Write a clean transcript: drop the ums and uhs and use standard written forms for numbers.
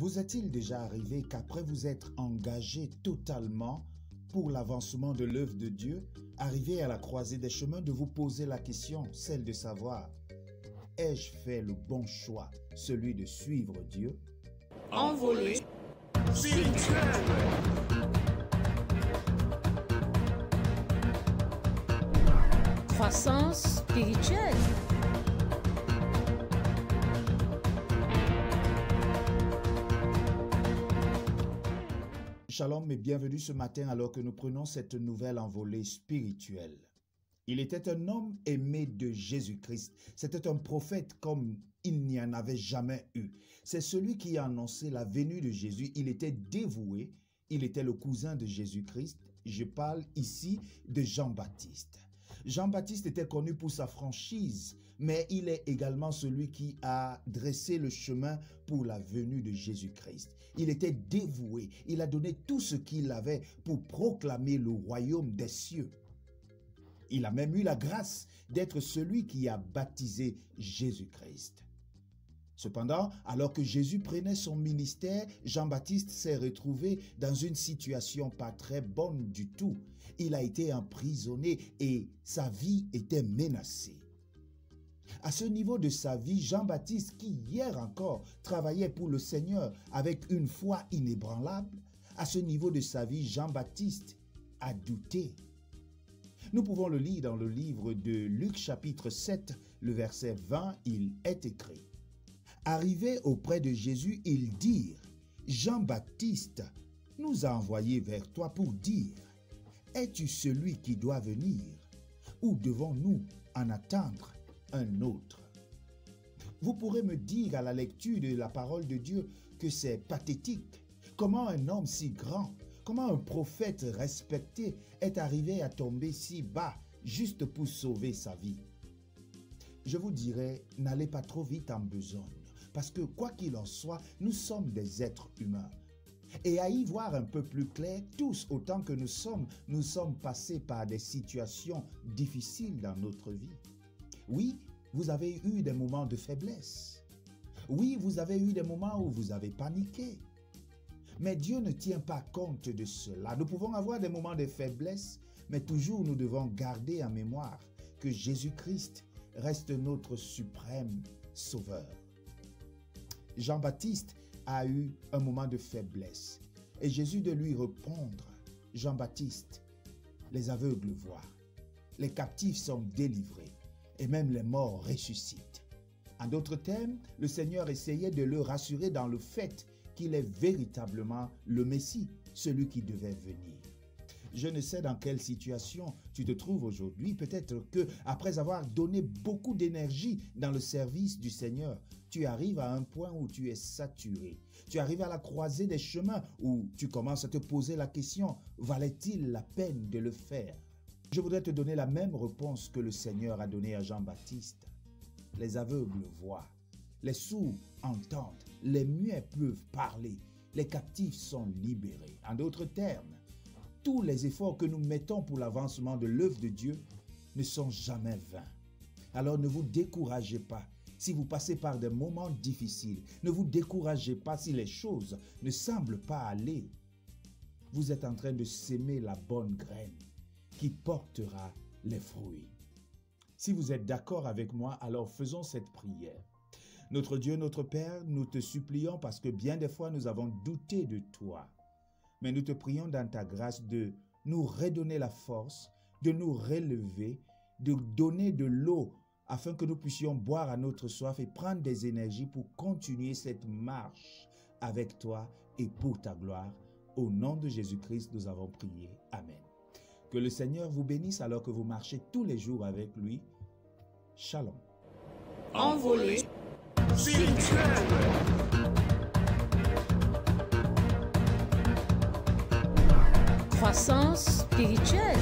Vous est-il déjà arrivé qu'après vous être engagé totalement pour l'avancement de l'œuvre de Dieu, arrivé à la croisée des chemins, de vous poser la question, celle de savoir, ai-je fait le bon choix, celui de suivre Dieu? Envolée spirituelle. Croissance spirituelle. Shalom et bienvenue ce matin alors que nous prenons cette nouvelle envolée spirituelle. Il était un homme aimé de Jésus-Christ. C'était un prophète comme il n'y en avait jamais eu. C'est celui qui a annoncé la venue de Jésus. Il était dévoué. Il était le cousin de Jésus-Christ. Je parle ici de Jean-Baptiste. Jean-Baptiste était connu pour sa franchise, mais il est également celui qui a dressé le chemin pour la venue de Jésus-Christ. Il était dévoué, il a donné tout ce qu'il avait pour proclamer le royaume des cieux. Il a même eu la grâce d'être celui qui a baptisé Jésus-Christ. Cependant, alors que Jésus prenait son ministère, Jean-Baptiste s'est retrouvé dans une situation pas très bonne du tout. Il a été emprisonné et sa vie était menacée. À ce niveau de sa vie, Jean-Baptiste, qui hier encore travaillait pour le Seigneur avec une foi inébranlable, à ce niveau de sa vie, Jean-Baptiste a douté. Nous pouvons le lire dans le livre de Luc chapitre 7, le verset 20, il est écrit. Arrivés auprès de Jésus, ils dirent, Jean-Baptiste nous a envoyés vers toi pour dire, es-tu celui qui doit venir ou devons-nous en attendre un autre? Vous pourrez me dire à la lecture de la parole de Dieu que c'est pathétique. Comment un homme si grand, comment un prophète respecté est arrivé à tomber si bas juste pour sauver sa vie? Je vous dirais, n'allez pas trop vite en besogne. Parce que quoi qu'il en soit, nous sommes des êtres humains. Et à y voir un peu plus clair, tous autant que nous sommes passés par des situations difficiles dans notre vie. Oui, vous avez eu des moments de faiblesse. Oui, vous avez eu des moments où vous avez paniqué. Mais Dieu ne tient pas compte de cela. Nous pouvons avoir des moments de faiblesse, mais toujours nous devons garder en mémoire que Jésus-Christ reste notre suprême sauveur. Jean-Baptiste a eu un moment de faiblesse et Jésus de lui répondre, Jean-Baptiste, les aveugles voient, les captifs sont délivrés et même les morts ressuscitent. En d'autres termes, le Seigneur essayait de le rassurer dans le fait qu'il est véritablement le Messie, celui qui devait venir. Je ne sais dans quelle situation tu te trouves aujourd'hui. Peut-être que après avoir donné beaucoup d'énergie dans le service du Seigneur, tu arrives à un point où tu es saturé. Tu arrives à la croisée des chemins où tu commences à te poser la question, valait-il la peine de le faire? Je voudrais te donner la même réponse que le Seigneur a donnée à Jean-Baptiste. Les aveugles voient, les sourds entendent, les muets peuvent parler, les captifs sont libérés. En d'autres termes, tous les efforts que nous mettons pour l'avancement de l'œuvre de Dieu ne sont jamais vains. Alors ne vous découragez pas si vous passez par des moments difficiles. Ne vous découragez pas si les choses ne semblent pas aller. Vous êtes en train de s'aimer la bonne graine qui portera les fruits. Si vous êtes d'accord avec moi, alors faisons cette prière. Notre Dieu, notre Père, nous te supplions parce que bien des fois nous avons douté de toi. Mais nous te prions dans ta grâce de nous redonner la force, de nous relever, de donner de l'eau afin que nous puissions boire à notre soif et prendre des énergies pour continuer cette marche avec toi et pour ta gloire. Au nom de Jésus-Christ, nous avons prié. Amen. Que le Seigneur vous bénisse alors que vous marchez tous les jours avec lui. Shalom. Envolée spirituelle. Croissance spirituelle.